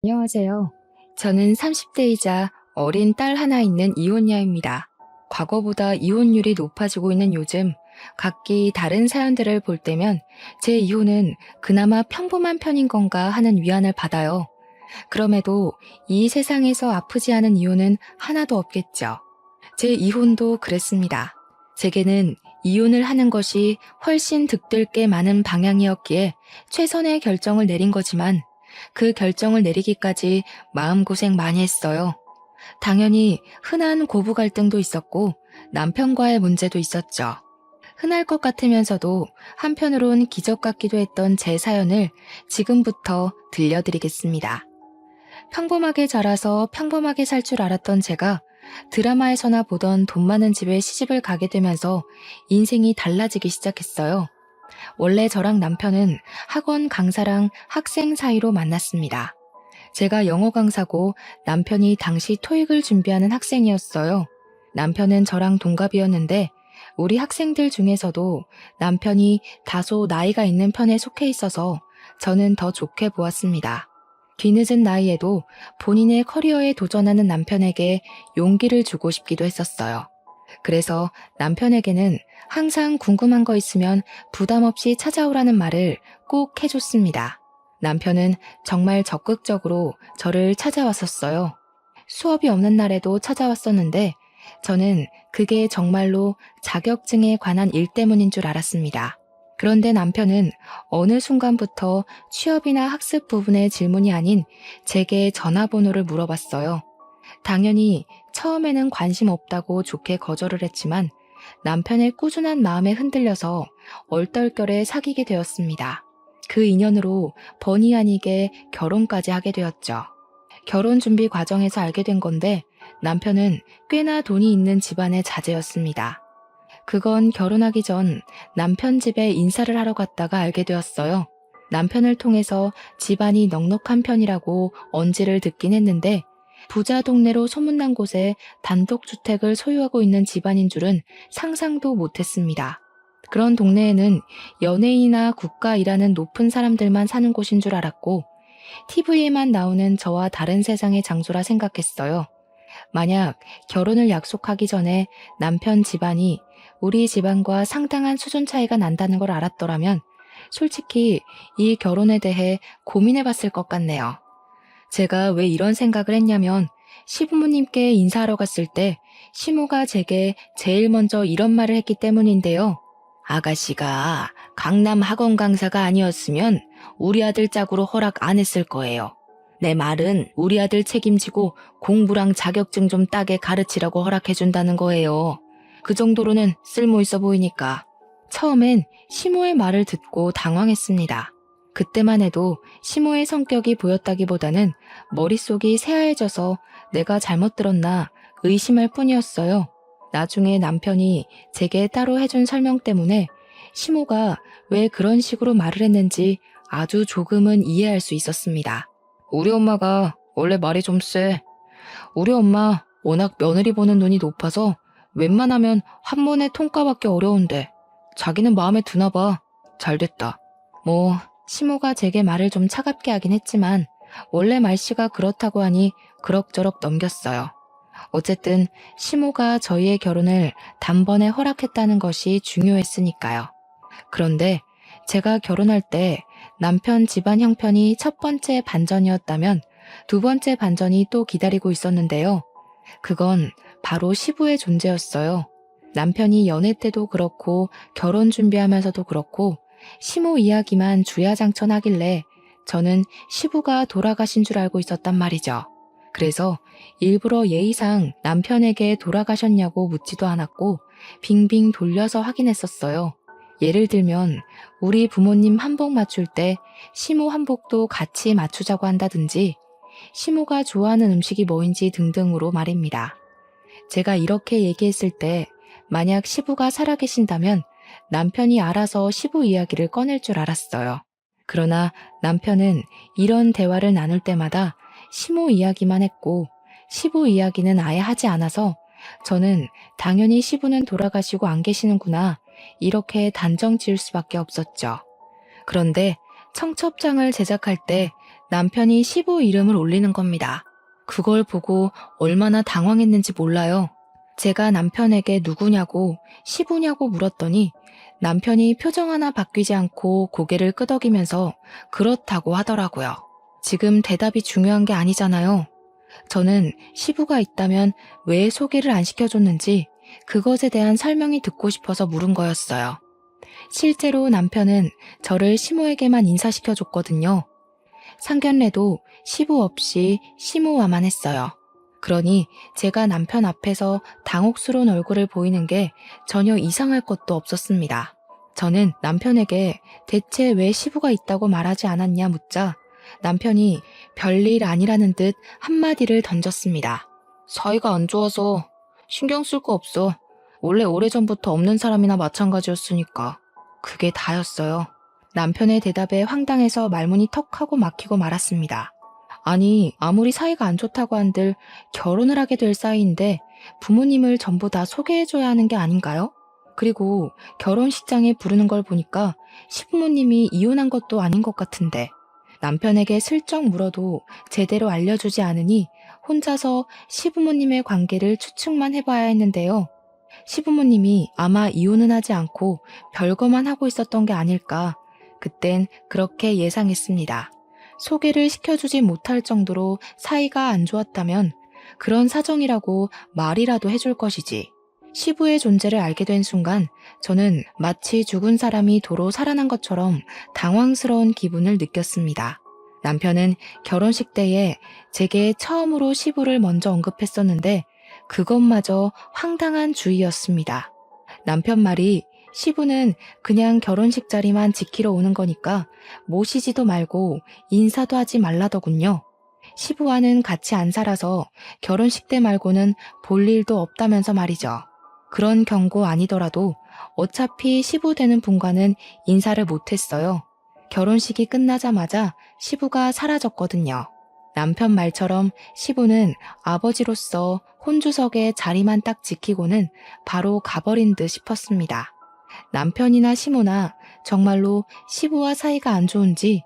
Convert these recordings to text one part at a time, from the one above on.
안녕하세요. 저는 30대이자 어린 딸 하나 있는 이혼녀입니다. 과거보다 이혼율이 높아지고 있는 요즘, 각기 다른 사연들을 볼 때면 제 이혼은 그나마 평범한 편인 건가 하는 위안을 받아요. 그럼에도 이 세상에서 아프지 않은 이혼은 하나도 없겠죠. 제 이혼도 그랬습니다. 제게는 이혼을 하는 것이 훨씬 득될 게 많은 방향이었기에 최선의 결정을 내린 거지만 그 결정을 내리기까지 마음고생 많이 했어요. 당연히 흔한 고부 갈등도 있었고 남편과의 문제도 있었죠. 흔할 것 같으면서도 한편으론 기적 같기도 했던 제 사연을 지금부터 들려드리겠습니다. 평범하게 자라서 평범하게 살 줄 알았던 제가 드라마에서나 보던 돈 많은 집에 시집을 가게 되면서 인생이 달라지기 시작했어요. 원래 저랑 남편은 학원 강사랑 학생 사이로 만났습니다. 제가 영어 강사고 남편이 당시 토익을 준비하는 학생이었어요. 남편은 저랑 동갑이었는데 우리 학생들 중에서도 남편이 다소 나이가 있는 편에 속해 있어서 저는 더 좋게 보았습니다. 뒤늦은 나이에도 본인의 커리어에 도전하는 남편에게 용기를 주고 싶기도 했었어요. 그래서 남편에게는 항상 궁금한 거 있으면 부담 없이 찾아오라는 말을 꼭 해줬습니다. 남편은 정말 적극적으로 저를 찾아왔었어요. 수업이 없는 날에도 찾아왔었는데 저는 그게 정말로 자격증에 관한 일 때문인 줄 알았습니다. 그런데 남편은 어느 순간부터 취업이나 학습 부분의 질문이 아닌 제게 전화번호를 물어봤어요. 당연히 처음에는 관심 없다고 좋게 거절을 했지만 남편의 꾸준한 마음에 흔들려서 얼떨결에 사귀게 되었습니다. 그 인연으로 번이 아니게 결혼까지 하게 되었죠. 결혼 준비 과정에서 알게 된 건데 남편은 꽤나 돈이 있는 집안의 자제였습니다. 그건 결혼하기 전 남편 집에 인사를 하러 갔다가 알게 되었어요. 남편을 통해서 집안이 넉넉한 편이라고 언지를 듣긴 했는데 부자 동네로 소문난 곳에 단독주택을 소유하고 있는 집안인 줄은 상상도 못했습니다. 그런 동네에는 연예인이나 국가 일하는 높은 사람들만 사는 곳인 줄 알았고 TV에만 나오는 저와 다른 세상의 장소라 생각했어요. 만약 결혼을 약속하기 전에 남편 집안이 우리 집안과 상당한 수준 차이가 난다는 걸 알았더라면 솔직히 이 결혼에 대해 고민해 봤을 것 같네요. 제가 왜 이런 생각을 했냐면 시부모님께 인사하러 갔을 때 시모가 제게 제일 먼저 이런 말을 했기 때문인데요. 아가씨가 강남 학원 강사가 아니었으면 우리 아들 짝으로 허락 안 했을 거예요. 내 말은 우리 아들 책임지고 공부랑 자격증 좀 따게 가르치라고 허락해준다는 거예요. 그 정도로는 쓸모 있어 보이니까. 처음엔 시모의 말을 듣고 당황했습니다. 그때만 해도 시모의 성격이 보였다기보다는 머릿속이 새하얘져서 내가 잘못 들었나 의심할 뿐이었어요. 나중에 남편이 제게 따로 해준 설명 때문에 시모가 왜 그런 식으로 말을 했는지 아주 조금은 이해할 수 있었습니다. 우리 엄마가 원래 말이 좀 세. 우리 엄마 워낙 며느리 보는 눈이 높아서 웬만하면 한 번에 통과받기 어려운데 자기는 마음에 드나 봐. 잘됐다. 뭐 시모가 제게 말을 좀 차갑게 하긴 했지만 원래 말씨가 그렇다고 하니 그럭저럭 넘겼어요. 어쨌든 시모가 저희의 결혼을 단번에 허락했다는 것이 중요했으니까요. 그런데 제가 결혼할 때 남편 집안 형편이 첫 번째 반전이었다면 두 번째 반전이 또 기다리고 있었는데요. 그건 바로 시부의 존재였어요. 남편이 연애 때도 그렇고 결혼 준비하면서도 그렇고 시모 이야기만 주야장천하길래 저는 시부가 돌아가신 줄 알고 있었단 말이죠. 그래서 일부러 예의상 남편에게 돌아가셨냐고 묻지도 않았고 빙빙 돌려서 확인했었어요. 예를 들면 우리 부모님 한복 맞출 때 시모 한복도 같이 맞추자고 한다든지 시모가 좋아하는 음식이 뭐인지 등등으로 말입니다. 제가 이렇게 얘기했을 때 만약 시부가 살아계신다면 남편이 알아서 시부 이야기를 꺼낼 줄 알았어요. 그러나 남편은 이런 대화를 나눌 때마다 시모 이야기만 했고 시부 이야기는 아예 하지 않아서 저는 당연히 시부는 돌아가시고 안 계시는구나 이렇게 단정 지을 수밖에 없었죠. 그런데 청첩장을 제작할 때 남편이 시부 이름을 올리는 겁니다. 그걸 보고 얼마나 당황했는지 몰라요. 제가 남편에게 누구냐고 시부냐고 물었더니 남편이 표정 하나 바뀌지 않고 고개를 끄덕이면서 그렇다고 하더라고요. 지금 대답이 중요한 게 아니잖아요. 저는 시부가 있다면 왜 소개를 안 시켜줬는지 그것에 대한 설명이 듣고 싶어서 물은 거였어요. 실제로 남편은 저를 시모에게만 인사시켜줬거든요. 상견례도 시부 없이 시모와만 했어요. 그러니 제가 남편 앞에서 당혹스러운 얼굴을 보이는 게 전혀 이상할 것도 없었습니다. 저는 남편에게 대체 왜 시부가 있다고 말하지 않았냐 묻자 남편이 별일 아니라는 듯 한마디를 던졌습니다. 사이가 안 좋아서 신경 쓸 거 없어. 원래 오래전부터 없는 사람이나 마찬가지였으니까. 그게 다였어요. 남편의 대답에 황당해서 말문이 턱 하고 막히고 말았습니다. 아니, 아무리 사이가 안 좋다고 한들 결혼을 하게 될 사이인데 부모님을 전부 다 소개해줘야 하는 게 아닌가요? 그리고 결혼식장에 부르는 걸 보니까 시부모님이 이혼한 것도 아닌 것 같은데 남편에게 슬쩍 물어도 제대로 알려주지 않으니 혼자서 시부모님의 관계를 추측만 해봐야 했는데요. 시부모님이 아마 이혼은 하지 않고 별거만 하고 있었던 게 아닐까. 그땐 그렇게 예상했습니다. 소개를 시켜주지 못할 정도로 사이가 안 좋았다면 그런 사정이라고 말이라도 해줄 것이지. 시부의 존재를 알게 된 순간 저는 마치 죽은 사람이 도로 살아난 것처럼 당황스러운 기분을 느꼈습니다. 남편은 결혼식 때에 제게 처음으로 시부를 먼저 언급했었는데 그것마저 황당한 주의였습니다. 남편 말이 시부는 그냥 결혼식 자리만 지키러 오는 거니까 모시지도 말고 인사도 하지 말라더군요. 시부와는 같이 안 살아서 결혼식 때 말고는 볼 일도 없다면서 말이죠. 그런 경고 아니더라도 어차피 시부 되는 분과는 인사를 못했어요. 결혼식이 끝나자마자 시부가 사라졌거든요. 남편 말처럼 시부는 아버지로서 혼주석에 자리만 딱 지키고는 바로 가버린 듯 싶었습니다. 남편이나 시모나 정말로 시부와 사이가 안 좋은지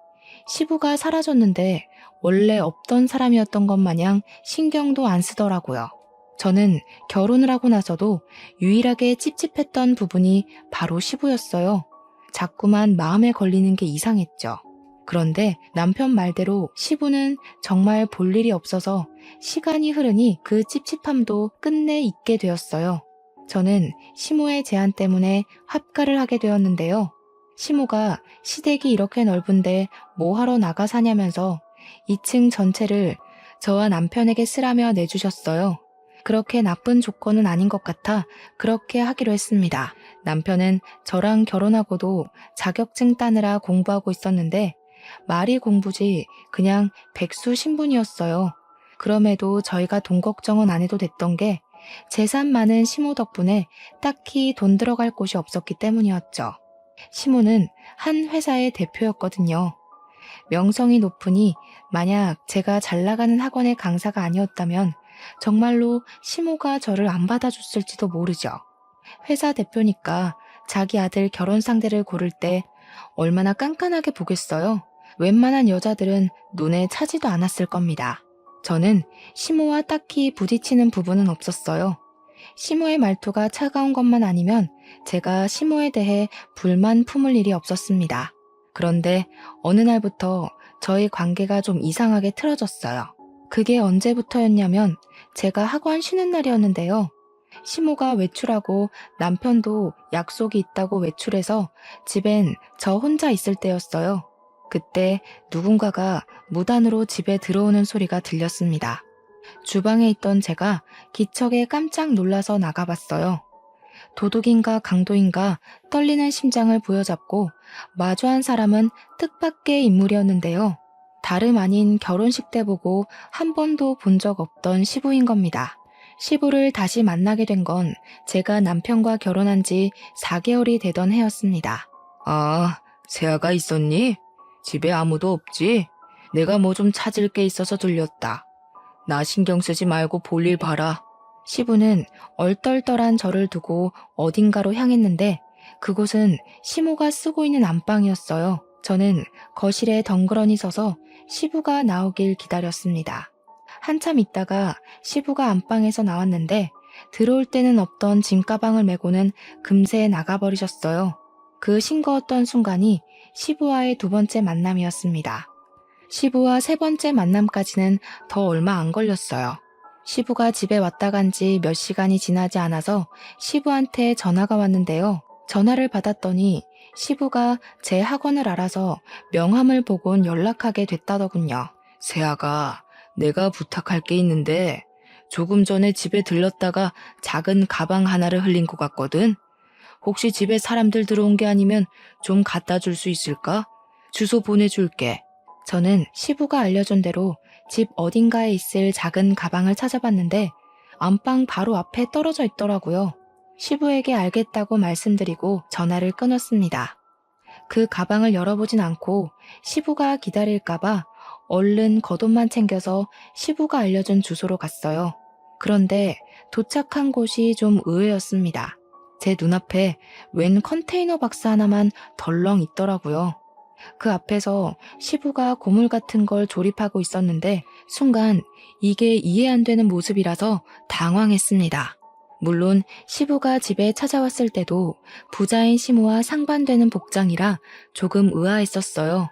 시부가 사라졌는데 원래 없던 사람이었던 것 마냥 신경도 안 쓰더라고요. 저는 결혼을 하고 나서도 유일하게 찝찝했던 부분이 바로 시부였어요. 자꾸만 마음에 걸리는 게 이상했죠. 그런데 남편 말대로 시부는 정말 볼 일이 없어서 시간이 흐르니 그 찝찝함도 끝내 잊게 되었어요. 저는 시모의 제안 때문에 합가를 하게 되었는데요. 시모가 시댁이 이렇게 넓은데 뭐 하러 나가 사냐면서 2층 전체를 저와 남편에게 쓰라며 내주셨어요. 그렇게 나쁜 조건은 아닌 것 같아 그렇게 하기로 했습니다. 남편은 저랑 결혼하고도 자격증 따느라 공부하고 있었는데 말이 공부지 그냥 백수 신분이었어요. 그럼에도 저희가 돈 걱정은 안 해도 됐던 게 재산 많은 시모 덕분에 딱히 돈 들어갈 곳이 없었기 때문이었죠. 시모는 한 회사의 대표였거든요. 명성이 높으니 만약 제가 잘 나가는 학원의 강사가 아니었다면 정말로 시모가 저를 안 받아줬을지도 모르죠. 회사 대표니까 자기 아들 결혼 상대를 고를 때 얼마나 깐깐하게 보겠어요. 웬만한 여자들은 눈에 차지도 않았을 겁니다. 저는 시모와 딱히 부딪히는 부분은 없었어요. 시모의 말투가 차가운 것만 아니면 제가 시모에 대해 불만 품을 일이 없었습니다. 그런데 어느 날부터 저희 관계가 좀 이상하게 틀어졌어요. 그게 언제부터였냐면 제가 학원 쉬는 날이었는데요. 시모가 외출하고 남편도 약속이 있다고 외출해서 집엔 저 혼자 있을 때였어요. 그때 누군가가 무단으로 집에 들어오는 소리가 들렸습니다. 주방에 있던 제가 기척에 깜짝 놀라서 나가봤어요. 도둑인가 강도인가 떨리는 심장을 부여잡고 마주한 사람은 뜻밖의 인물이었는데요. 다름 아닌 결혼식 때 보고 한 번도 본 적 없던 시부인 겁니다. 시부를 다시 만나게 된 건 제가 남편과 결혼한 지 4개월이 되던 해였습니다. 아, 새아가 있었니? 집에 아무도 없지? 내가 뭐 좀 찾을 게 있어서 들렸다. 나 신경 쓰지 말고 볼일 봐라. 시부는 얼떨떨한 저를 두고 어딘가로 향했는데 그곳은 시모가 쓰고 있는 안방이었어요. 저는 거실에 덩그러니 서서 시부가 나오길 기다렸습니다. 한참 있다가 시부가 안방에서 나왔는데 들어올 때는 없던 짐가방을 메고는 금세 나가버리셨어요. 그 싱거웠던 순간이 시부와의 두 번째 만남이었습니다. 시부와 세 번째 만남까지는 더 얼마 안 걸렸어요. 시부가 집에 왔다 간 지 몇 시간이 지나지 않아서 시부한테 전화가 왔는데요. 전화를 받았더니 시부가 제 학원을 알아서 명함을 보곤 연락하게 됐다더군요. 세아가, 내가 부탁할 게 있는데 조금 전에 집에 들렀다가 작은 가방 하나를 흘린 것 같거든. 혹시 집에 사람들 들어온 게 아니면 좀 갖다 줄 수 있을까? 주소 보내줄게. 저는 시부가 알려준 대로 집 어딘가에 있을 작은 가방을 찾아봤는데 안방 바로 앞에 떨어져 있더라고요. 시부에게 알겠다고 말씀드리고 전화를 끊었습니다. 그 가방을 열어보진 않고 시부가 기다릴까봐 얼른 겉옷만 챙겨서 시부가 알려준 주소로 갔어요. 그런데 도착한 곳이 좀 의외였습니다. 제 눈앞에 웬 컨테이너 박스 하나만 덜렁 있더라고요. 그 앞에서 시부가 고물 같은 걸 조립하고 있었는데 순간 이게 이해 안 되는 모습이라서 당황했습니다. 물론 시부가 집에 찾아왔을 때도 부자인 시모와 상반되는 복장이라 조금 의아했었어요.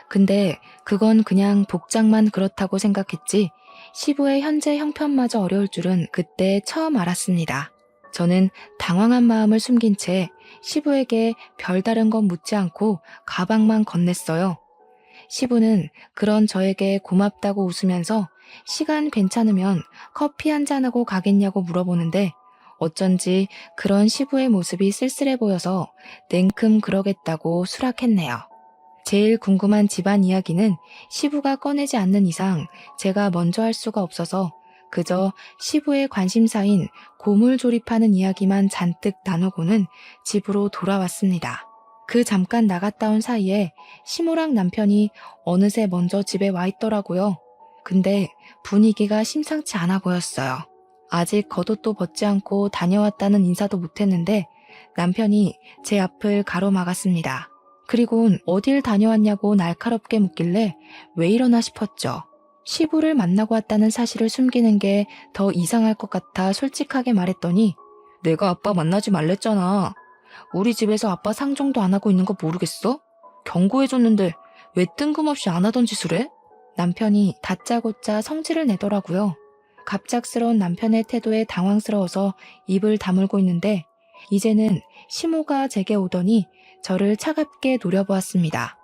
근데 그건 그냥 복장만 그렇다고 생각했지 시부의 현재 형편마저 어려울 줄은 그때 처음 알았습니다. 저는 당황한 마음을 숨긴 채 시부에게 별다른 건 묻지 않고 가방만 건넸어요. 시부는 그런 저에게 고맙다고 웃으면서 시간 괜찮으면 커피 한잔하고 가겠냐고 물어보는데 어쩐지 그런 시부의 모습이 쓸쓸해 보여서 냉큼 그러겠다고 수락했네요. 제일 궁금한 집안 이야기는 시부가 꺼내지 않는 이상 제가 먼저 할 수가 없어서 그저 시부의 관심사인 고물 조립하는 이야기만 잔뜩 나누고는 집으로 돌아왔습니다. 그 잠깐 나갔다 온 사이에 시모랑 남편이 어느새 먼저 집에 와 있더라고요. 근데 분위기가 심상치 않아 보였어요. 아직 겉옷도 벗지 않고 다녀왔다는 인사도 못했는데 남편이 제 앞을 가로막았습니다. 그리곤 어딜 다녀왔냐고 날카롭게 묻길래 왜 이러나 싶었죠. 시부를 만나고 왔다는 사실을 숨기는 게 더 이상할 것 같아 솔직하게 말했더니 내가 아빠 만나지 말랬잖아. 우리 집에서 아빠 상종도 안 하고 있는 거 모르겠어? 경고해줬는데 왜 뜬금없이 안 하던 짓을 해? 남편이 다짜고짜 성질을 내더라고요. 갑작스러운 남편의 태도에 당황스러워서 입을 다물고 있는데 이제는 시모가 제게 오더니 저를 차갑게 노려보았습니다.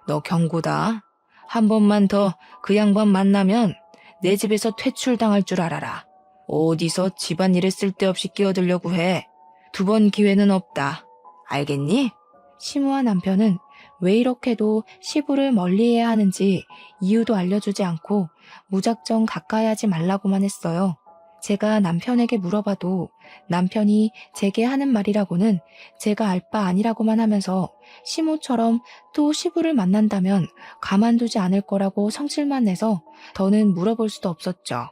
너 경고다. 한 번만 더 그 양반 만나면 내 집에서 퇴출당할 줄 알아라. 어디서 집안일에 쓸데없이 끼어들려고 해. 두 번 기회는 없다. 알겠니? 시모와 남편은 왜 이렇게도 시부를 멀리해야 하는지 이유도 알려주지 않고 무작정 가까이 하지 말라고만 했어요. 제가 남편에게 물어봐도 남편이 제게 하는 말이라고는 제가 알 바 아니라고만 하면서 시모처럼 또 시부를 만난다면 가만두지 않을 거라고 성질만 내서 더는 물어볼 수도 없었죠.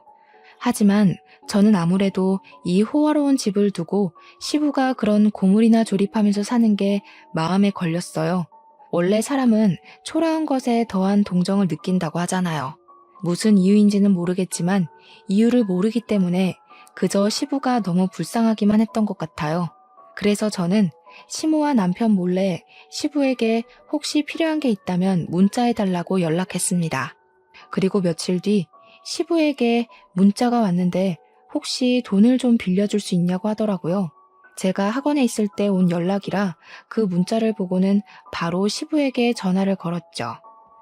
하지만 저는 아무래도 이 호화로운 집을 두고 시부가 그런 고물이나 조립하면서 사는 게 마음에 걸렸어요. 원래 사람은 초라한 것에 더한 동정을 느낀다고 하잖아요. 무슨 이유인지는 모르겠지만 이유를 모르기 때문에 그저 시부가 너무 불쌍하기만 했던 것 같아요. 그래서 저는 시모와 남편 몰래 시부에게 혹시 필요한 게 있다면 문자해달라고 연락했습니다. 그리고 며칠 뒤 시부에게 문자가 왔는데 혹시 돈을 좀 빌려줄 수 있냐고 하더라고요. 제가 학원에 있을 때 온 연락이라 그 문자를 보고는 바로 시부에게 전화를 걸었죠.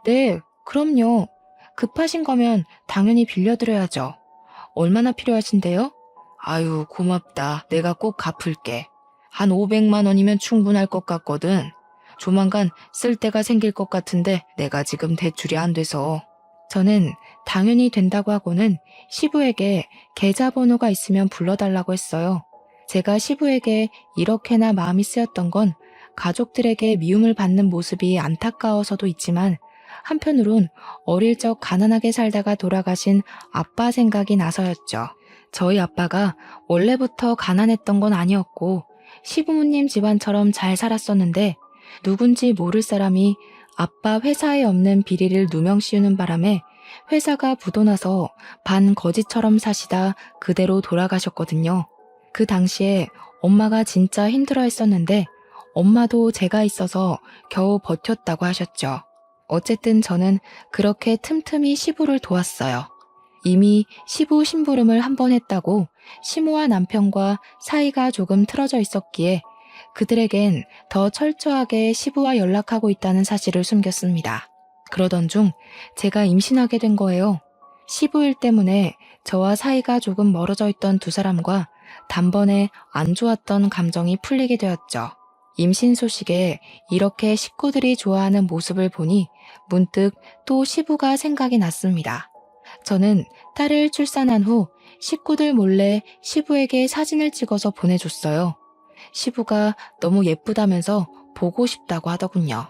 네, 그럼요. 급하신 거면 당연히 빌려드려야죠. 얼마나 필요하신데요? 아유, 고맙다. 내가 꼭 갚을게. 한 500만 원이면 충분할 것 같거든. 조만간 쓸 데가 생길 것 같은데 내가 지금 대출이 안 돼서. 저는 당연히 된다고 하고는 시부에게 계좌번호가 있으면 불러달라고 했어요. 제가 시부에게 이렇게나 마음이 쓰였던 건 가족들에게 미움을 받는 모습이 안타까워서도 있지만 한편으론 어릴 적 가난하게 살다가 돌아가신 아빠 생각이 나서였죠. 저희 아빠가 원래부터 가난했던 건 아니었고 시부모님 집안처럼 잘 살았었는데 누군지 모를 사람이 아빠 회사에 없는 비리를 누명 씌우는 바람에 회사가 부도나서 반 거지처럼 사시다 그대로 돌아가셨거든요. 그 당시에 엄마가 진짜 힘들어 했었는데 엄마도 제가 있어서 겨우 버텼다고 하셨죠. 어쨌든 저는 그렇게 틈틈이 시부를 도왔어요. 이미 시부 심부름을 한 번 했다고 시모와 남편과 사이가 조금 틀어져 있었기에 그들에겐 더 철저하게 시부와 연락하고 있다는 사실을 숨겼습니다. 그러던 중 제가 임신하게 된 거예요. 시부 일 때문에 저와 사이가 조금 멀어져 있던 두 사람과 단번에 안 좋았던 감정이 풀리게 되었죠. 임신 소식에 이렇게 식구들이 좋아하는 모습을 보니 문득 또 시부가 생각이 났습니다. 저는 딸을 출산한 후 식구들 몰래 시부에게 사진을 찍어서 보내줬어요. 시부가 너무 예쁘다면서 보고 싶다고 하더군요.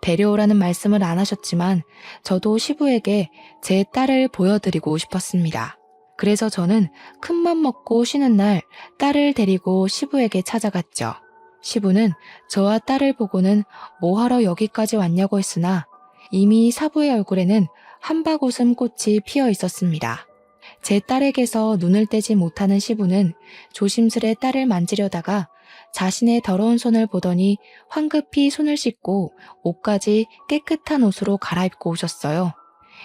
데려오라는 말씀을 안 하셨지만 저도 시부에게 제 딸을 보여드리고 싶었습니다. 그래서 저는 큰맘 먹고 쉬는 날 딸을 데리고 시부에게 찾아갔죠. 시부는 저와 딸을 보고는 뭐하러 여기까지 왔냐고 했으나 이미 사부의 얼굴에는 한박웃음 꽃이 피어 있었습니다. 제 딸에게서 눈을 떼지 못하는 시부는 조심스레 딸을 만지려다가 자신의 더러운 손을 보더니 황급히 손을 씻고 옷까지 깨끗한 옷으로 갈아입고 오셨어요.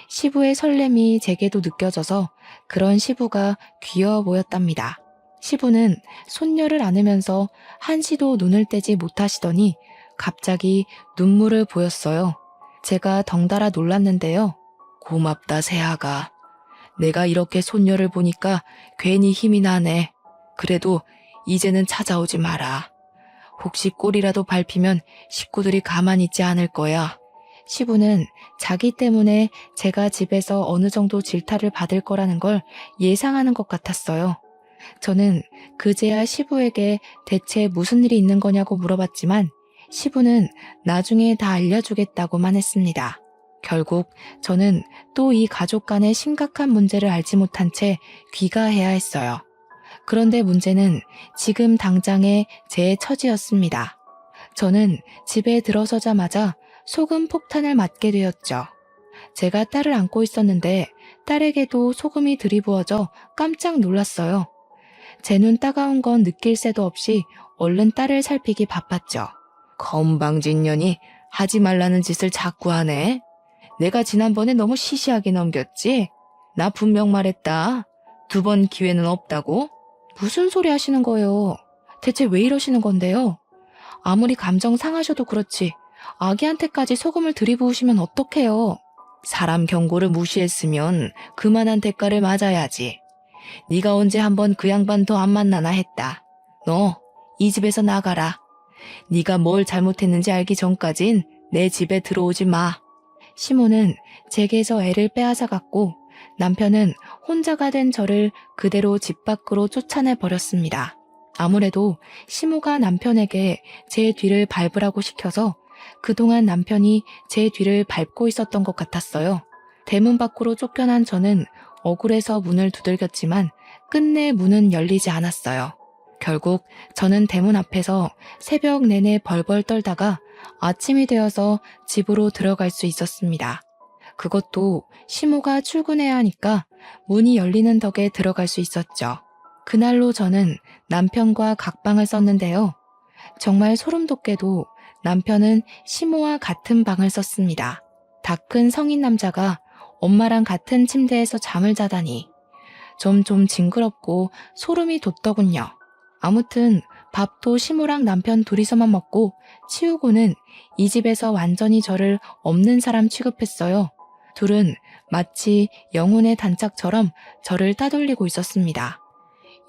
시부의 설렘이 제게도 느껴져서 그런 시부가 귀여워 보였답니다. 시부는 손녀를 안으면서 한시도 눈을 떼지 못하시더니 갑자기 눈물을 보였어요. 제가 덩달아 놀랐는데요. 고맙다 새아가. 내가 이렇게 손녀를 보니까 괜히 힘이 나네. 그래도 이제는 찾아오지 마라. 혹시 꼬리라도 밟히면 식구들이 가만히 있지 않을 거야. 시부는 자기 때문에 제가 집에서 어느 정도 질타를 받을 거라는 걸 예상하는 것 같았어요. 저는 그제야 시부에게 대체 무슨 일이 있는 거냐고 물어봤지만 시부는 나중에 다 알려주겠다고만 했습니다. 결국 저는 또 이 가족 간의 심각한 문제를 알지 못한 채 귀가해야 했어요. 그런데 문제는 지금 당장의 제 처지였습니다. 저는 집에 들어서자마자 소금 폭탄을 맞게 되었죠. 제가 딸을 안고 있었는데 딸에게도 소금이 들이부어져 깜짝 놀랐어요. 제 눈 따가운 건 느낄 새도 없이 얼른 딸을 살피기 바빴죠. 건방진년이 하지 말라는 짓을 자꾸 하네. 내가 지난번에 너무 시시하게 넘겼지? 나 분명 말했다. 2번 기회는 없다고? 무슨 소리 하시는 거예요? 대체 왜 이러시는 건데요? 아무리 감정 상하셔도 그렇지 아기한테까지 소금을 들이부으시면 어떡해요? 사람 경고를 무시했으면 그만한 대가를 맞아야지. 네가 언제 한번 그 양반 더 안 만나나 했다. 너 이 집에서 나가라. 네가 뭘 잘못했는지 알기 전까진 내 집에 들어오지 마. 시모는 제게서 애를 빼앗아갔고 남편은 혼자가 된 저를 그대로 집 밖으로 쫓아내 버렸습니다. 아무래도 시모가 남편에게 제 뒤를 밟으라고 시켜서 그동안 남편이 제 뒤를 밟고 있었던 것 같았어요. 대문 밖으로 쫓겨난 저는 억울해서 문을 두들겼지만 끝내 문은 열리지 않았어요. 결국 저는 대문 앞에서 새벽 내내 벌벌 떨다가 아침이 되어서 집으로 들어갈 수 있었습니다. 그것도 시모가 출근해야 하니까 문이 열리는 덕에 들어갈 수 있었죠. 그날로 저는 남편과 각방을 썼는데요. 정말 소름 돋게도 남편은 시모와 같은 방을 썼습니다. 다 큰 성인 남자가 엄마랑 같은 침대에서 잠을 자다니 좀 징그럽고 소름이 돋더군요. 아무튼 밥도 시모랑 남편 둘이서만 먹고 치우고는 이 집에서 완전히 저를 없는 사람 취급했어요. 둘은 마치 영혼의 단짝처럼 저를 따돌리고 있었습니다.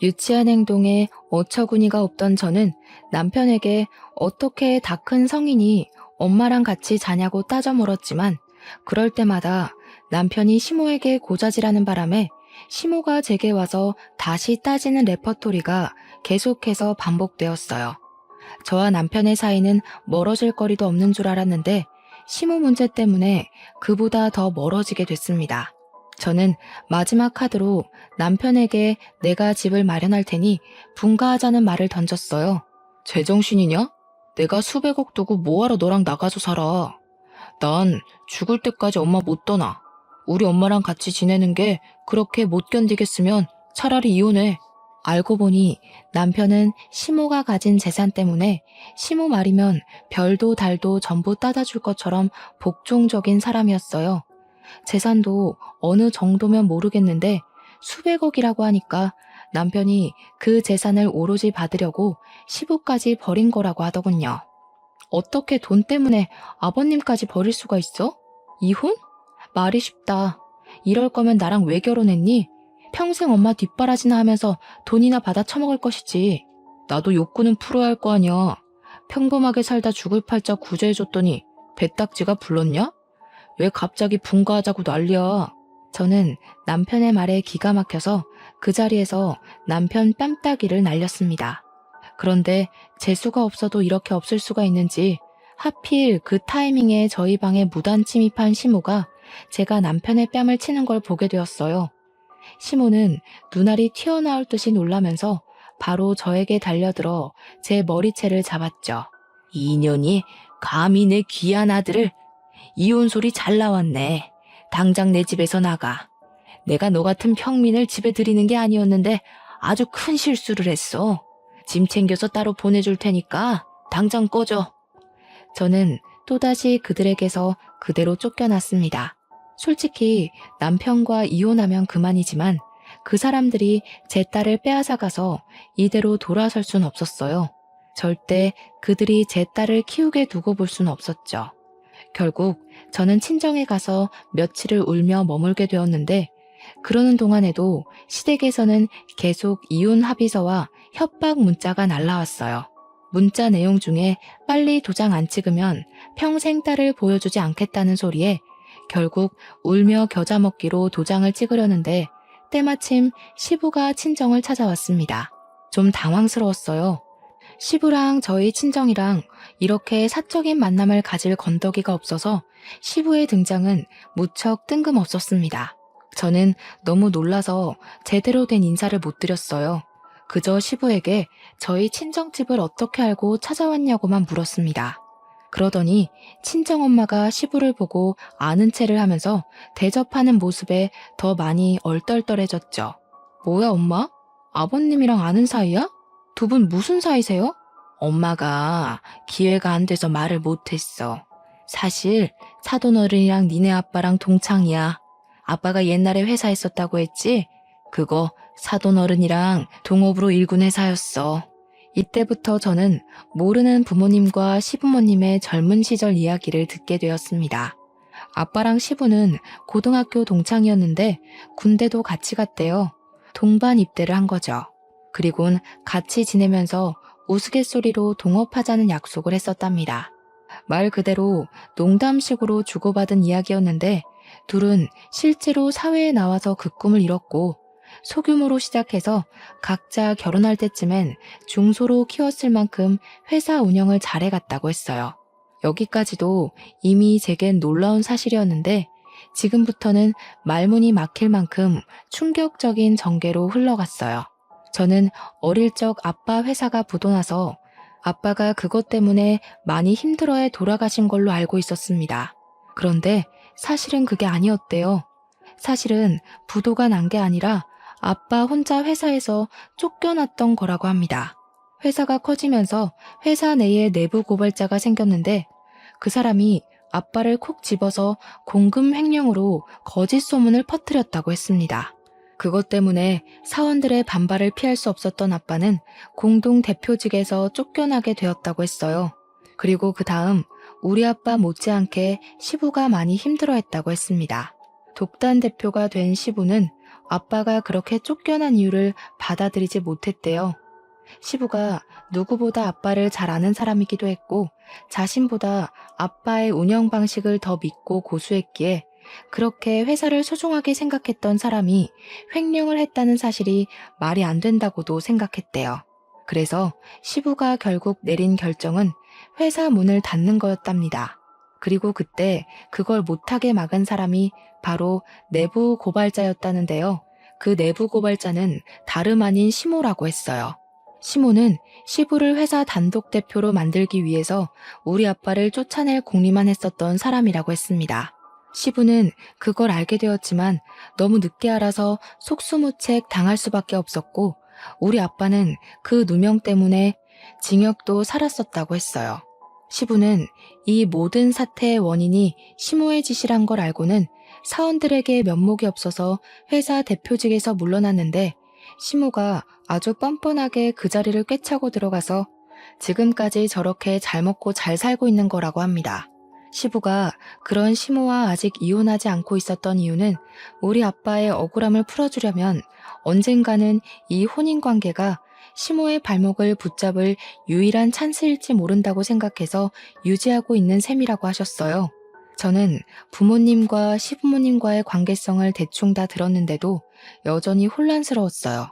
유치한 행동에 어처구니가 없던 저는 남편에게 어떻게 다 큰 성인이 엄마랑 같이 자냐고 따져 물었지만 그럴 때마다 남편이 시모에게 고자질하는 바람에 시모가 제게 와서 다시 따지는 레퍼토리가 계속해서 반복되었어요. 저와 남편의 사이는 멀어질 거리도 없는 줄 알았는데 시모 문제 때문에 그보다 더 멀어지게 됐습니다. 저는 마지막 카드로 남편에게 내가 집을 마련할 테니 분가하자는 말을 던졌어요. 제정신이냐? 내가 수백억 두고 뭐하러 너랑 나가서 살아. 난 죽을 때까지 엄마 못 떠나. 우리 엄마랑 같이 지내는 게 그렇게 못 견디겠으면 차라리 이혼해. 알고 보니 남편은 시모가 가진 재산 때문에 시모 말이면 별도 달도 전부 따다 줄 것처럼 복종적인 사람이었어요. 재산도 어느 정도면 모르겠는데 수백억이라고 하니까 남편이 그 재산을 오로지 받으려고 시부까지 버린 거라고 하더군요. 어떻게 돈 때문에 아버님까지 버릴 수가 있어? 이혼? 말이 쉽다. 이럴 거면 나랑 왜 결혼했니? 평생 엄마 뒷바라지나 하면서 돈이나 받아 처먹을 것이지. 나도 욕구는 풀어야 할 거 아니야. 평범하게 살다 죽을 팔자 구제해줬더니 배딱지가 불렀냐? 왜 갑자기 분가하자고 난리야. 저는 남편의 말에 기가 막혀서 그 자리에서 남편 뺨따기를 날렸습니다. 그런데 재수가 없어도 이렇게 없을 수가 있는지 하필 그 타이밍에 저희 방에 무단 침입한 시모가 제가 남편의 뺨을 치는 걸 보게 되었어요. 시모는 눈알이 튀어나올 듯이 놀라면서 바로 저에게 달려들어 제 머리채를 잡았죠. 이년이 감히 내 귀한 아들을. 이혼 소리 잘 나왔네. 당장 내 집에서 나가. 내가 너 같은 평민을 집에 들이는 게 아니었는데 아주 큰 실수를 했어. 짐 챙겨서 따로 보내줄 테니까 당장 꺼져. 저는 또다시 그들에게서 그대로 쫓겨났습니다. 솔직히 남편과 이혼하면 그만이지만 그 사람들이 제 딸을 빼앗아가서 이대로 돌아설 순 없었어요. 절대 그들이 제 딸을 키우게 두고 볼 순 없었죠. 결국 저는 친정에 가서 며칠을 울며 머물게 되었는데 그러는 동안에도 시댁에서는 계속 이혼 합의서와 협박 문자가 날라왔어요. 문자 내용 중에 빨리 도장 안 찍으면 평생 딸을 보여주지 않겠다는 소리에 결국 울며 겨자 먹기로 도장을 찍으려는데 때마침 시부가 친정을 찾아왔습니다. 좀 당황스러웠어요. 시부랑 저희 친정이랑 이렇게 사적인 만남을 가질 건더기가 없어서 시부의 등장은 무척 뜬금없었습니다. 저는 너무 놀라서 제대로 된 인사를 못 드렸어요. 그저 시부에게 저희 친정집을 어떻게 알고 찾아왔냐고만 물었습니다. 그러더니 친정엄마가 시부를 보고 아는 체를 하면서 대접하는 모습에 더 많이 얼떨떨해졌죠. 뭐야 엄마? 아버님이랑 아는 사이야? 두 분 무슨 사이세요? 엄마가 기회가 안 돼서 말을 못했어. 사실 사돈어른이랑 니네 아빠랑 동창이야. 아빠가 옛날에 회사 했었다고 했지? 그거 사돈어른이랑 동업으로 일군 회사였어. 이때부터 저는 모르는 부모님과 시부모님의 젊은 시절 이야기를 듣게 되었습니다. 아빠랑 시부는 고등학교 동창이었는데 군대도 같이 갔대요. 동반 입대를 한 거죠. 그리곤 같이 지내면서 우스갯소리로 동업하자는 약속을 했었답니다. 말 그대로 농담식으로 주고받은 이야기였는데 둘은 실제로 사회에 나와서 그 꿈을 이뤘고 소규모로 시작해서 각자 결혼할 때쯤엔 중소로 키웠을 만큼 회사 운영을 잘해갔다고 했어요. 여기까지도 이미 제겐 놀라운 사실이었는데 지금부터는 말문이 막힐 만큼 충격적인 전개로 흘러갔어요. 저는 어릴 적 아빠 회사가 부도나서 아빠가 그것 때문에 많이 힘들어해 돌아가신 걸로 알고 있었습니다. 그런데 사실은 그게 아니었대요. 사실은 부도가 난 게 아니라 아빠 혼자 회사에서 쫓겨났던 거라고 합니다. 회사가 커지면서 회사 내에 내부 고발자가 생겼는데 그 사람이 아빠를 콕 집어서 공금 횡령으로 거짓 소문을 퍼뜨렸다고 했습니다. 그것 때문에 사원들의 반발을 피할 수 없었던 아빠는 공동 대표직에서 쫓겨나게 되었다고 했어요. 그리고 그 다음 우리 아빠 못지않게 시부가 많이 힘들어했다고 했습니다. 독단 대표가 된 시부는 아빠가 그렇게 쫓겨난 이유를 받아들이지 못했대요. 시부가 누구보다 아빠를 잘 아는 사람이기도 했고 자신보다 아빠의 운영 방식을 더 믿고 고수했기에 그렇게 회사를 소중하게 생각했던 사람이 횡령을 했다는 사실이 말이 안 된다고도 생각했대요. 그래서 시부가 결국 내린 결정은 회사 문을 닫는 거였답니다. 그리고 그때 그걸 못하게 막은 사람이 바로 내부 고발자였다는데요. 그 내부 고발자는 다름 아닌 시모라고 했어요. 시모는 시부를 회사 단독 대표로 만들기 위해서 우리 아빠를 쫓아낼 궁리만 했었던 사람이라고 했습니다. 시부는 그걸 알게 되었지만 너무 늦게 알아서 속수무책 당할 수밖에 없었고 우리 아빠는 그 누명 때문에 징역도 살았었다고 했어요. 시부는 이 모든 사태의 원인이 시모의 짓이란 걸 알고는 사원들에게 면목이 없어서 회사 대표직에서 물러났는데 시모가 아주 뻔뻔하게 그 자리를 꿰차고 들어가서 지금까지 저렇게 잘 먹고 잘 살고 있는 거라고 합니다. 시부가 그런 시모와 아직 이혼하지 않고 있었던 이유는 우리 아빠의 억울함을 풀어주려면 언젠가는 이 혼인관계가 시모의 발목을 붙잡을 유일한 찬스일지 모른다고 생각해서 유지하고 있는 셈이라고 하셨어요. 저는 부모님과 시부모님과의 관계성을 대충 다 들었는데도 여전히 혼란스러웠어요.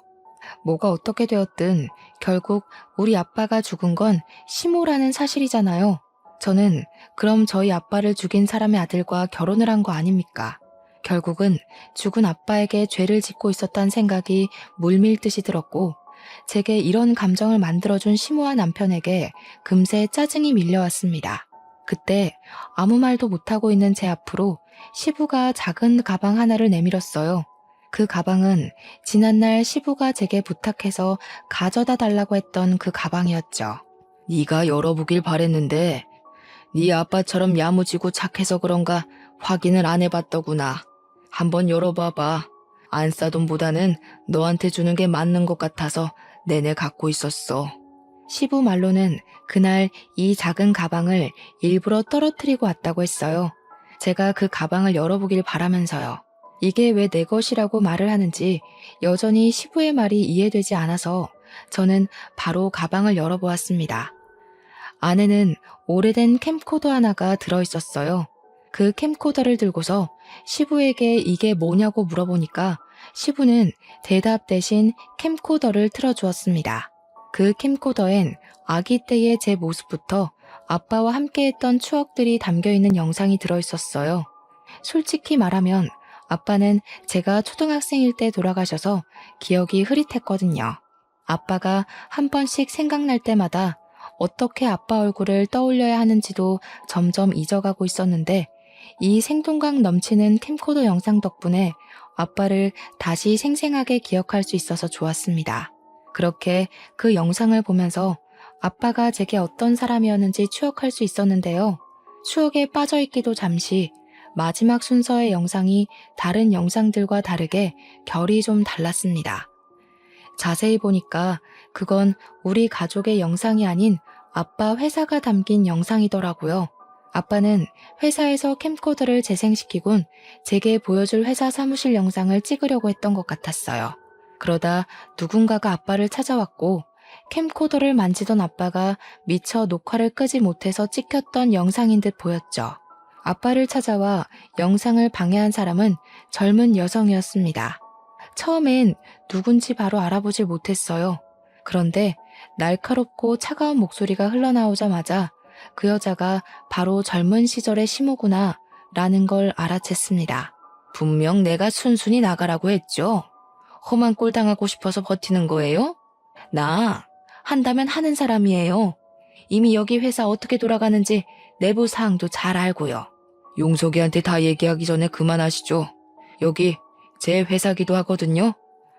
뭐가 어떻게 되었든 결국 우리 아빠가 죽은 건 시모라는 사실이잖아요. 저는 그럼 저희 아빠를 죽인 사람의 아들과 결혼을 한 거 아닙니까? 결국은 죽은 아빠에게 죄를 짓고 있었다는 생각이 물밀듯이 들었고 제게 이런 감정을 만들어준 시모와 남편에게 금세 짜증이 밀려왔습니다. 그때 아무 말도 못하고 있는 제 앞으로 시부가 작은 가방 하나를 내밀었어요. 그 가방은 지난날 시부가 제게 부탁해서 가져다 달라고 했던 그 가방이었죠. 네가 열어보길 바랬는데 네 아빠처럼 야무지고 착해서 그런가 확인을 안 해봤더구나. 한번 열어봐봐. 안 싸돈보다는 너한테 주는 게 맞는 것 같아서 내내 갖고 있었어. 시부 말로는 그날 이 작은 가방을 일부러 떨어뜨리고 왔다고 했어요. 제가 그 가방을 열어보길 바라면서요. 이게 왜 내 것이라고 말을 하는지 여전히 시부의 말이 이해되지 않아서 저는 바로 가방을 열어보았습니다. 안에는 오래된 캠코더 하나가 들어있었어요. 그 캠코더를 들고서 시부에게 이게 뭐냐고 물어보니까 시부는 대답 대신 캠코더를 틀어주었습니다. 그 캠코더엔 아기 때의 제 모습부터 아빠와 함께했던 추억들이 담겨있는 영상이 들어있었어요. 솔직히 말하면 아빠는 제가 초등학생일 때 돌아가셔서 기억이 흐릿했거든요. 아빠가 한 번씩 생각날 때마다 어떻게 아빠 얼굴을 떠올려야 하는지도 점점 잊어가고 있었는데 이 생동감 넘치는 캠코더 영상 덕분에 아빠를 다시 생생하게 기억할 수 있어서 좋았습니다. 그렇게 그 영상을 보면서 아빠가 제게 어떤 사람이었는지 추억할 수 있었는데요. 추억에 빠져있기도 잠시 마지막 순서의 영상이 다른 영상들과 다르게 결이 좀 달랐습니다. 자세히 보니까 그건 우리 가족의 영상이 아닌 아빠 회사가 담긴 영상이더라고요. 아빠는 회사에서 캠코더를 재생시키곤 제게 보여줄 회사 사무실 영상을 찍으려고 했던 것 같았어요. 그러다 누군가가 아빠를 찾아왔고 캠코더를 만지던 아빠가 미처 녹화를 끄지 못해서 찍혔던 영상인 듯 보였죠. 아빠를 찾아와 영상을 방해한 사람은 젊은 여성이었습니다. 처음엔 누군지 바로 알아보질 못했어요. 그런데 날카롭고 차가운 목소리가 흘러나오자마자 그 여자가 바로 젊은 시절의 시모구나 라는 걸 알아챘습니다. 분명 내가 순순히 나가라고 했죠. 험한 꼴 당하고 싶어서 버티는 거예요? 나 한다면 하는 사람이에요. 이미 여기 회사 어떻게 돌아가는지 내부 사항도 잘 알고요. 용석이한테 다 얘기하기 전에 그만하시죠. 여기 제 회사기도 하거든요.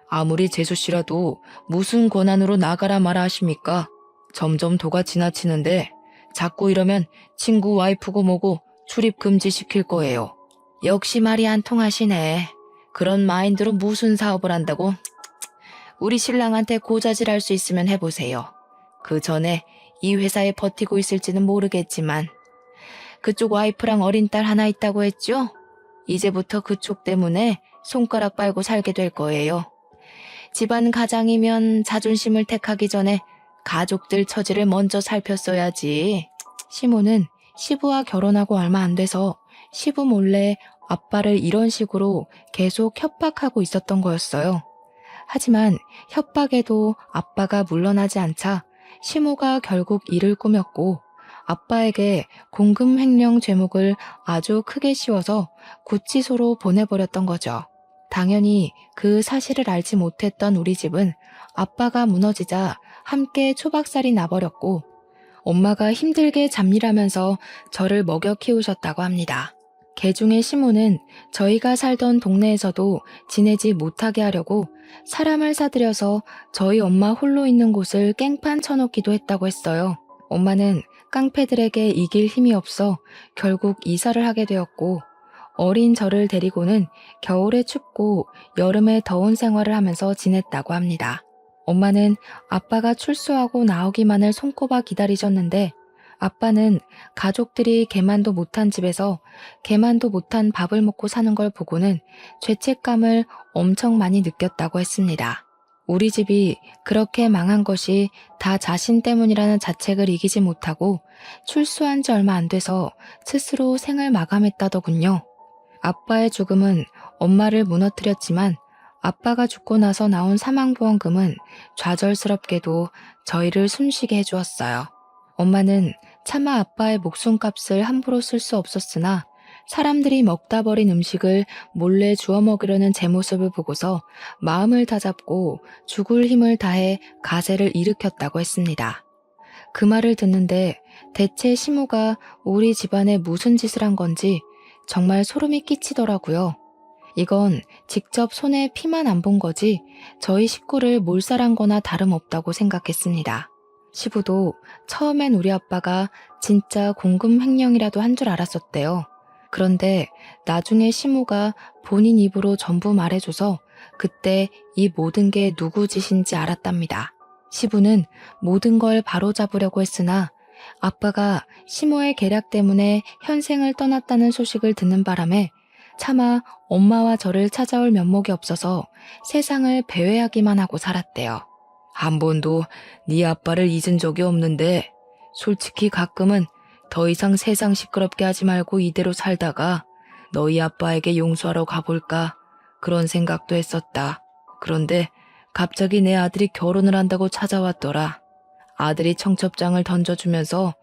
아무리 재수 씨라도 무슨 권한으로 나가라 마라 하십니까? 점점 도가 지나치는데 자꾸 이러면 친구 와이프고 뭐고 출입 금지 시킬 거예요. 역시 말이 안 통하시네. 그런 마인드로 무슨 사업을 한다고? 우리 신랑한테 고자질할 수 있으면 해보세요. 그 전에 이 회사에 버티고 있을지는 모르겠지만 그쪽 와이프랑 어린 딸 하나 있다고 했죠? 이제부터 그쪽 때문에 손가락 빨고 살게 될 거예요. 집안 가장이면 자존심을 택하기 전에 가족들 처지를 먼저 살폈어야지. 시모는 시부와 결혼하고 얼마 안 돼서 시부 몰래 아빠를 이런 식으로 계속 협박하고 있었던 거였어요. 하지만 협박에도 아빠가 물러나지 않자 시모가 결국 일을 꾸몄고 아빠에게 공금 횡령 죄목을 아주 크게 씌워서 구치소로 보내버렸던 거죠. 당연히 그 사실을 알지 못했던 우리 집은 아빠가 무너지자 함께 초박살이 나버렸고 엄마가 힘들게 잡일하면서 저를 먹여 키우셨다고 합니다. 개중의 시모는 저희가 살던 동네에서도 지내지 못하게 하려고 사람을 사들여서 저희 엄마 홀로 있는 곳을 깽판 쳐놓기도 했다고 했어요. 엄마는 깡패들에게 이길 힘이 없어 결국 이사를 하게 되었고 어린 저를 데리고는 겨울에 춥고 여름에 더운 생활을 하면서 지냈다고 합니다. 엄마는 아빠가 출소하고 나오기만을 손꼽아 기다리셨는데 아빠는 가족들이 개만도 못한 집에서 개만도 못한 밥을 먹고 사는 걸 보고는 죄책감을 엄청 많이 느꼈다고 했습니다. 우리 집이 그렇게 망한 것이 다 자신 때문이라는 자책을 이기지 못하고 출소한 지 얼마 안 돼서 스스로 생을 마감했다더군요. 아빠의 죽음은 엄마를 무너뜨렸지만 아빠가 죽고 나서 나온 사망보험금은 좌절스럽게도 저희를 숨쉬게 해주었어요. 엄마는 차마 아빠의 목숨값을 함부로 쓸 수 없었으나 사람들이 먹다 버린 음식을 몰래 주워 먹으려는 제 모습을 보고서 마음을 다잡고 죽을 힘을 다해 가세를 일으켰다고 했습니다. 그 말을 듣는데 대체 시모가 우리 집안에 무슨 짓을 한 건지 정말 소름이 끼치더라고요. 이건 직접 손에 피만 안 본 거지 저희 식구를 몰살한 거나 다름없다고 생각했습니다. 시부도 처음엔 우리 아빠가 진짜 공금 횡령이라도 한 줄 알았었대요. 그런데 나중에 시모가 본인 입으로 전부 말해줘서 그때 이 모든 게 누구 짓인지 알았답니다. 시부는 모든 걸 바로잡으려고 했으나 아빠가 시모의 계략 때문에 현생을 떠났다는 소식을 듣는 바람에 차마 엄마와 저를 찾아올 면목이 없어서 세상을 배회하기만 하고 살았대요. 한 번도 네 아빠를 잊은 적이 없는데 솔직히 가끔은 더 이상 세상 시끄럽게 하지 말고 이대로 살다가 너희 아빠에게 용서하러 가볼까 그런 생각도 했었다. 그런데 갑자기 내 아들이 결혼을 한다고 찾아왔더라. 아들이 청첩장을 던져주면서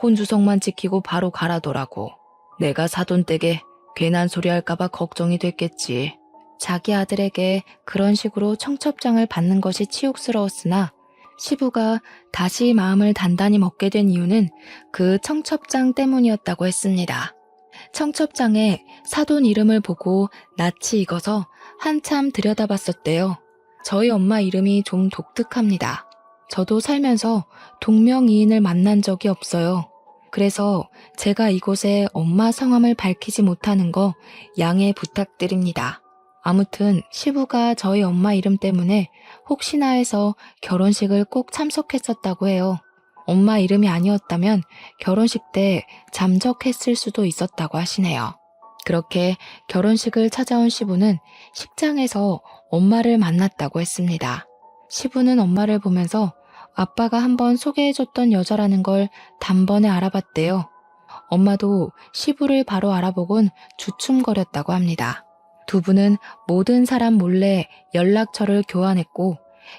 혼주석만 지키고 바로 가라더라고. 내가 사돈댁에 괜한 소리 할까봐 걱정이 됐겠지. 자기 아들에게 그런 식으로 청첩장을 받는 것이 치욕스러웠으나 시부가 다시 마음을 단단히 먹게 된 이유는 그 청첩장 때문이었다고 했습니다. 청첩장에 사돈 이름을 보고 낯이 익어서 한참 들여다봤었대요. 저희 엄마 이름이 좀 독특합니다. 저도 살면서 동명이인을 만난 적이 없어요. 그래서 제가 이곳에 엄마 성함을 밝히지 못하는 거 양해 부탁드립니다. 아무튼 시부가 저희 엄마 이름 때문에 혹시나 해서 결혼식을 꼭 참석했었다고 해요. 엄마 이름이 아니었다면 결혼식 때 잠적했을 수도 있었다고 하시네요. 그렇게 결혼식을 찾아온 시부는 식장에서 엄마를 만났다고 했습니다. 시부는 엄마를 보면서 아빠가 한번 소개해줬던 여자라는 걸 단번에 알아봤대요. 엄마도 시부를 바로 알아보곤 주춤거렸다고 합니다. 두 분은 모든 사람 몰래 연락처를 교환했고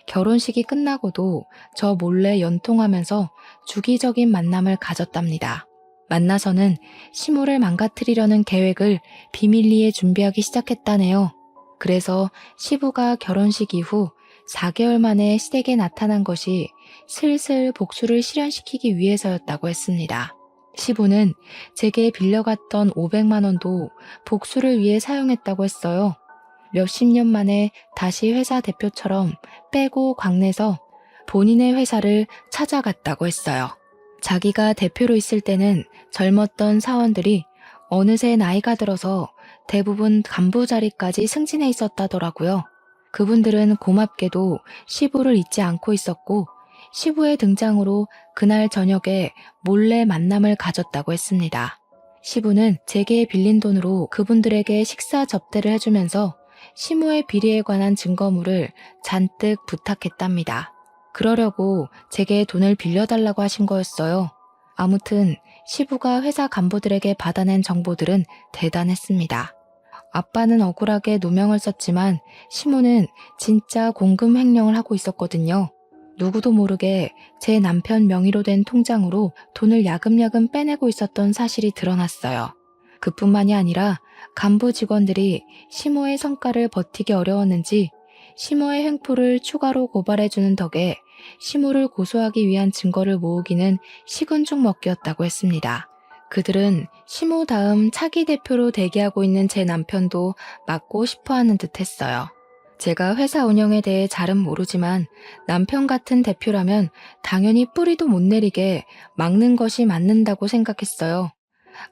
결혼식이 끝나고도 저 몰래 연통하면서 주기적인 만남을 가졌답니다. 만나서는 시모를 망가뜨리려는 계획을 비밀리에 준비하기 시작했다네요. 그래서 시부가 결혼식 이후 4개월 만에 시댁에 나타난 것이 슬슬 복수를 실현시키기 위해서였다고 했습니다. 시부는 제게 빌려갔던 500만 원도 복수를 위해 사용했다고 했어요. 몇십 년 만에 다시 회사 대표처럼 빼고 광내서 본인의 회사를 찾아갔다고 했어요. 자기가 대표로 있을 때는 젊었던 사원들이 어느새 나이가 들어서 대부분 간부 자리까지 승진해 있었다더라고요. 그분들은 고맙게도 시부를 잊지 않고 있었고 시부의 등장으로 그날 저녁에 몰래 만남을 가졌다고 했습니다. 시부는 제게 빌린 돈으로 그분들에게 식사 접대를 해주면서 시모의 비리에 관한 증거물을 잔뜩 부탁했답니다. 그러려고 제게 돈을 빌려달라고 하신 거였어요. 아무튼 시부가 회사 간부들에게 받아낸 정보들은 대단했습니다. 아빠는 억울하게 누명을 썼지만 시모는 진짜 공금 횡령을 하고 있었거든요. 누구도 모르게 제 남편 명의로 된 통장으로 돈을 야금야금 빼내고 있었던 사실이 드러났어요. 그뿐만이 아니라 간부 직원들이 시모의 성과를 버티기 어려웠는지 시모의 횡포를 추가로 고발해주는 덕에 시모를 고소하기 위한 증거를 모으기는 식은 죽 먹기였다고 했습니다. 그들은 시모 다음 차기 대표로 대기하고 있는 제 남편도 맡고 싶어하는 듯 했어요. 제가 회사 운영에 대해 잘은 모르지만 남편 같은 대표라면 당연히 뿌리도 못 내리게 막는 것이 맞는다고 생각했어요.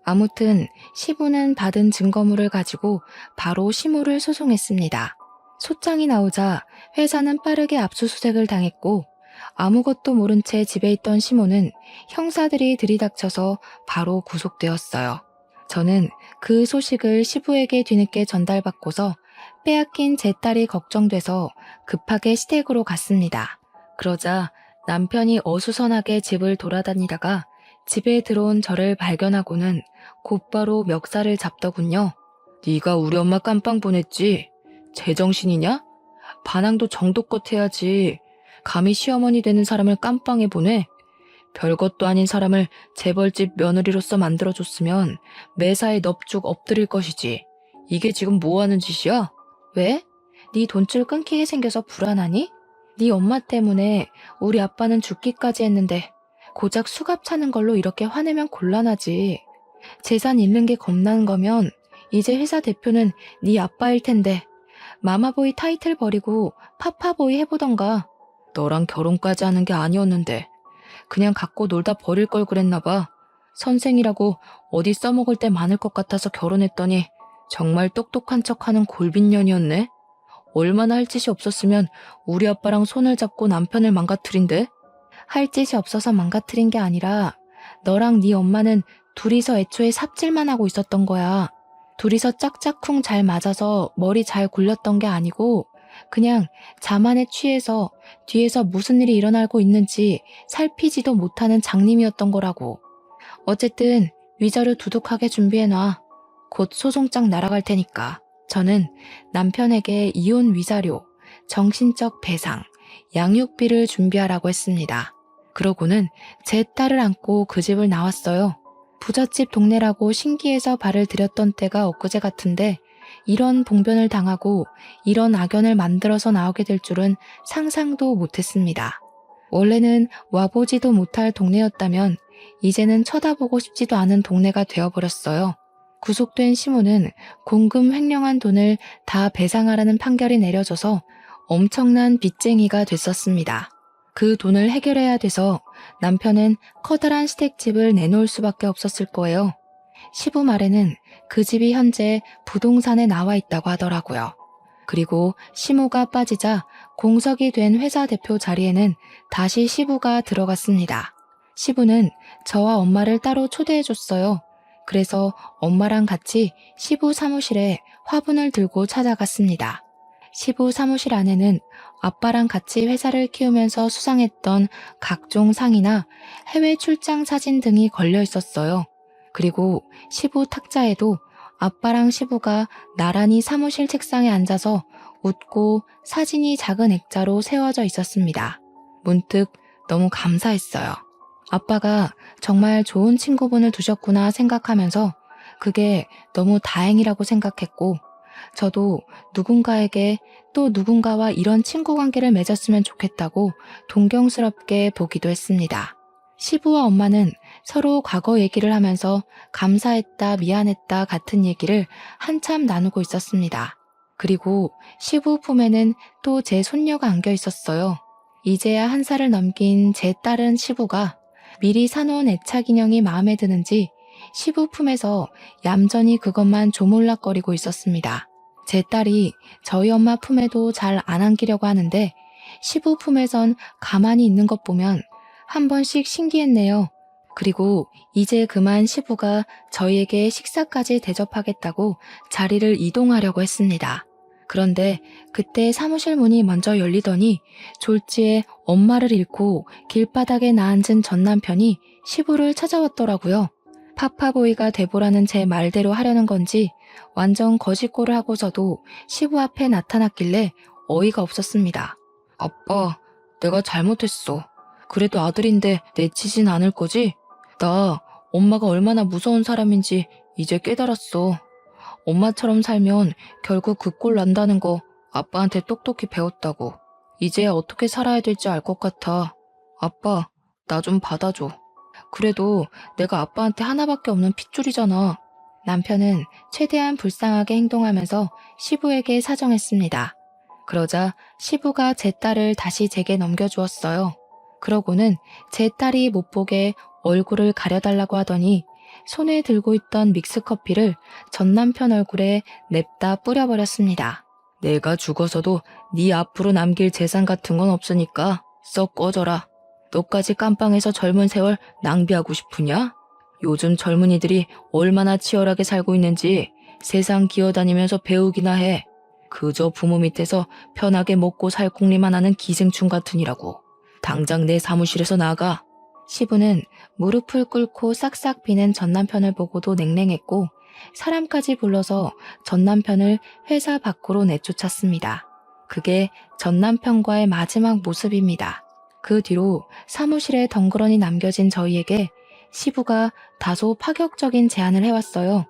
아무튼 시부는 받은 증거물을 가지고 바로 시모를 소송했습니다. 소장이 나오자 회사는 빠르게 압수수색을 당했고 아무것도 모른 채 집에 있던 시모는 형사들이 들이닥쳐서 바로 구속되었어요. 저는 그 소식을 시부에게 뒤늦게 전달받고서 빼앗긴 제 딸이 걱정돼서 급하게 시댁으로 갔습니다. 그러자 남편이 어수선하게 집을 돌아다니다가 집에 들어온 저를 발견하고는 곧바로 멱살을 잡더군요. 네가 우리 엄마 깜빵 보냈지? 제정신이냐? 반항도 정도껏 해야지. 감히 시어머니 되는 사람을 깜빵에 보내? 별것도 아닌 사람을 재벌집 며느리로서 만들어줬으면 매사에 넙죽 엎드릴 것이지. 이게 지금 뭐하는 짓이야? 왜? 네 돈줄 끊기게 생겨서 불안하니? 네 엄마 때문에 우리 아빠는 죽기까지 했는데 고작 수갑 차는 걸로 이렇게 화내면 곤란하지. 재산 잃는 게 겁나는 거면 이제 회사 대표는 네 아빠일 텐데 마마보이 타이틀 버리고 파파보이 해보던가. 너랑 결혼까지 하는 게 아니었는데 그냥 갖고 놀다 버릴 걸 그랬나 봐. 선생이라고 어디 써먹을 때 많을 것 같아서 결혼했더니 정말 똑똑한 척하는 골빈년이었네. 얼마나 할 짓이 없었으면 우리 아빠랑 손을 잡고 남편을 망가뜨린대? 할 짓이 없어서 망가뜨린 게 아니라 너랑 네 엄마는 둘이서 애초에 삽질만 하고 있었던 거야. 둘이서 짝짝쿵 잘 맞아서 머리 잘 굴렸던 게 아니고 그냥 자만에 취해서 뒤에서 무슨 일이 일어나고 있는지 살피지도 못하는 장님이었던 거라고. 어쨌든 위자료 두둑하게 준비해놔. 곧 소송장 날아갈 테니까. 저는 남편에게 이혼 위자료, 정신적 배상, 양육비를 준비하라고 했습니다. 그러고는 제 딸을 안고 그 집을 나왔어요. 부잣집 동네라고 신기해서 발을 들였던 때가 엊그제 같은데 이런 봉변을 당하고 이런 악연을 만들어서 나오게 될 줄은 상상도 못했습니다. 원래는 와보지도 못할 동네였다면 이제는 쳐다보고 싶지도 않은 동네가 되어버렸어요. 구속된 시모는 공금 횡령한 돈을 다 배상하라는 판결이 내려져서 엄청난 빚쟁이가 됐었습니다. 그 돈을 해결해야 돼서 남편은 커다란 시댁집을 내놓을 수밖에 없었을 거예요. 시부 말에는 그 집이 현재 부동산에 나와 있다고 하더라고요. 그리고 시모가 빠지자 공석이 된 회사 대표 자리에는 다시 시부가 들어갔습니다. 시부는 저와 엄마를 따로 초대해줬어요. 그래서 엄마랑 같이 시부 사무실에 화분을 들고 찾아갔습니다. 시부 사무실 안에는 아빠랑 같이 회사를 키우면서 수상했던 각종 상이나 해외 출장 사진 등이 걸려 있었어요. 그리고 시부 탁자에도 아빠랑 시부가 나란히 사무실 책상에 앉아서 웃고 사진이 작은 액자로 세워져 있었습니다. 문득 너무 감사했어요. 아빠가 정말 좋은 친구분을 두셨구나 생각하면서 그게 너무 다행이라고 생각했고 저도 누군가에게 또 누군가와 이런 친구 관계를 맺었으면 좋겠다고 동경스럽게 보기도 했습니다. 시부와 엄마는 서로 과거 얘기를 하면서 감사했다, 미안했다 같은 얘기를 한참 나누고 있었습니다. 그리고 시부 품에는 또 제 손녀가 안겨 있었어요. 이제야 1살을 넘긴 제 딸은 시부가 미리 사놓은 애착 인형이 마음에 드는지 시부 품에서 얌전히 그것만 조물락거리고 있었습니다. 제 딸이 저희 엄마 품에도 잘 안 안기려고 하는데 시부 품에선 가만히 있는 것 보면 한 번씩 신기했네요. 그리고 이제 그만 시부가 저희에게 식사까지 대접하겠다고 자리를 이동하려고 했습니다. 그런데 그때 사무실 문이 먼저 열리더니 졸지에 엄마를 잃고 길바닥에 나앉은 전 남편이 시부를 찾아왔더라고요. 파파보이가 돼보라는 제 말대로 하려는 건지 완전 거짓골을 하고서도 시부 앞에 나타났길래 어이가 없었습니다. 아빠, 내가 잘못했어. 그래도 아들인데 내치진 않을 거지? 나 엄마가 얼마나 무서운 사람인지 이제 깨달았어. 엄마처럼 살면 결국 그 꼴 난다는 거 아빠한테 똑똑히 배웠다고. 이제 어떻게 살아야 될지 알 것 같아. 아빠, 나 좀 받아줘. 그래도 내가 아빠한테 하나밖에 없는 핏줄이잖아. 남편은 최대한 불쌍하게 행동하면서 시부에게 사정했습니다. 그러자 시부가 제 딸을 다시 제게 넘겨주었어요. 그러고는 제 딸이 못 보게 얼굴을 가려달라고 하더니 손에 들고 있던 믹스커피를 전 남편 얼굴에 냅다 뿌려버렸습니다. 내가 죽어서도 네 앞으로 남길 재산 같은 건 없으니까 썩 꺼져라. 너까지 깜빵에서 젊은 세월 낭비하고 싶으냐? 요즘 젊은이들이 얼마나 치열하게 살고 있는지 세상 기어다니면서 배우기나 해. 그저 부모 밑에서 편하게 먹고 살 궁리만 하는 기생충 같으니라고. 당장 내 사무실에서 나가. 시부는 무릎을 꿇고 싹싹 비는 전 남편을 보고도 냉랭했고 사람까지 불러서 전 남편을 회사 밖으로 내쫓았습니다. 그게 전 남편과의 마지막 모습입니다. 그 뒤로 사무실에 덩그러니 남겨진 저희에게 시부가 다소 파격적인 제안을 해왔어요.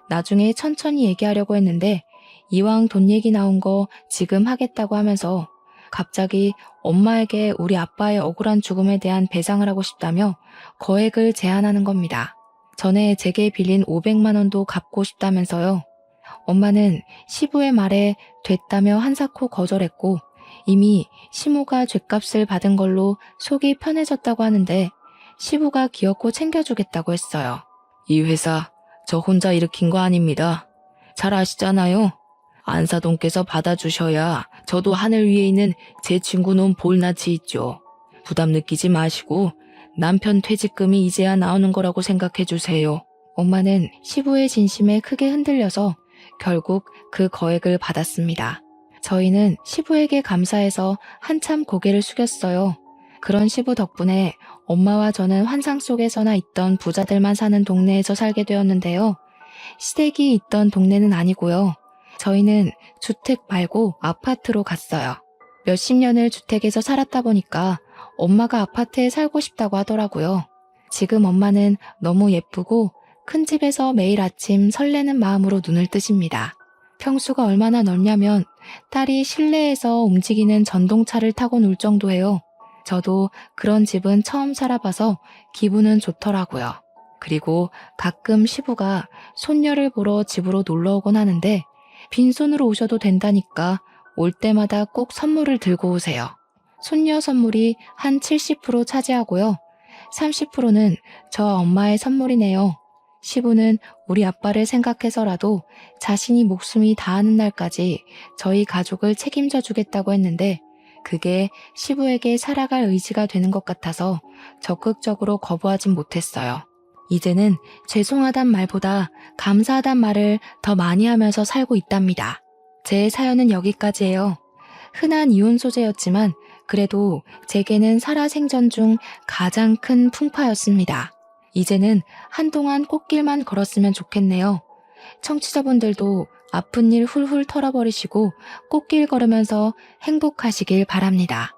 나중에 천천히 얘기하려고 했는데 이왕 돈 얘기 나온 거 지금 하겠다고 하면서 갑자기 엄마에게 우리 아빠의 억울한 죽음에 대한 배상을 하고 싶다며 거액을 제안하는 겁니다. 전에 제게 빌린 500만 원도 갚고 싶다면서요. 엄마는 시부의 말에 됐다며 한사코 거절했고 이미 시모가 죗값을 받은 걸로 속이 편해졌다고 하는데 시부가 기어코 챙겨주겠다고 했어요. 이 회사 저 혼자 일으킨 거 아닙니다. 잘 아시잖아요. 안사돈께서 받아주셔야 저도 하늘 위에 있는 제 친구 놈 볼낯이 있죠. 부담 느끼지 마시고 남편 퇴직금이 이제야 나오는 거라고 생각해 주세요. 엄마는 시부의 진심에 크게 흔들려서 결국 그 거액을 받았습니다. 저희는 시부에게 감사해서 한참 고개를 숙였어요. 그런 시부 덕분에 엄마와 저는 환상 속에서나 있던 부자들만 사는 동네에서 살게 되었는데요. 시댁이 있던 동네는 아니고요. 저희는 주택 말고 아파트로 갔어요. 몇십 년을 주택에서 살았다 보니까 엄마가 아파트에 살고 싶다고 하더라고요. 지금 엄마는 너무 예쁘고 큰 집에서 매일 아침 설레는 마음으로 눈을 뜨십니다. 평수가 얼마나 넓냐면 딸이 실내에서 움직이는 전동차를 타고 놀 정도예요. 저도 그런 집은 처음 살아봐서 기분은 좋더라고요. 그리고 가끔 시부가 손녀를 보러 집으로 놀러 오곤 하는데 빈손으로 오셔도 된다니까 올 때마다 꼭 선물을 들고 오세요. 손녀 선물이 한 70% 차지하고요. 30%는 저 엄마의 선물이네요. 시부는 우리 아빠를 생각해서라도 자신이 목숨이 다하는 날까지 저희 가족을 책임져 주겠다고 했는데 그게 시부에게 살아갈 의지가 되는 것 같아서 적극적으로 거부하진 못했어요. 이제는 죄송하단 말보다 감사하단 말을 더 많이 하면서 살고 있답니다. 제 사연은 여기까지예요. 흔한 이혼 소재였지만 그래도 제게는 살아생전 중 가장 큰 풍파였습니다. 이제는 한동안 꽃길만 걸었으면 좋겠네요. 청취자분들도 아픈 일 훌훌 털어버리시고 꽃길 걸으면서 행복하시길 바랍니다.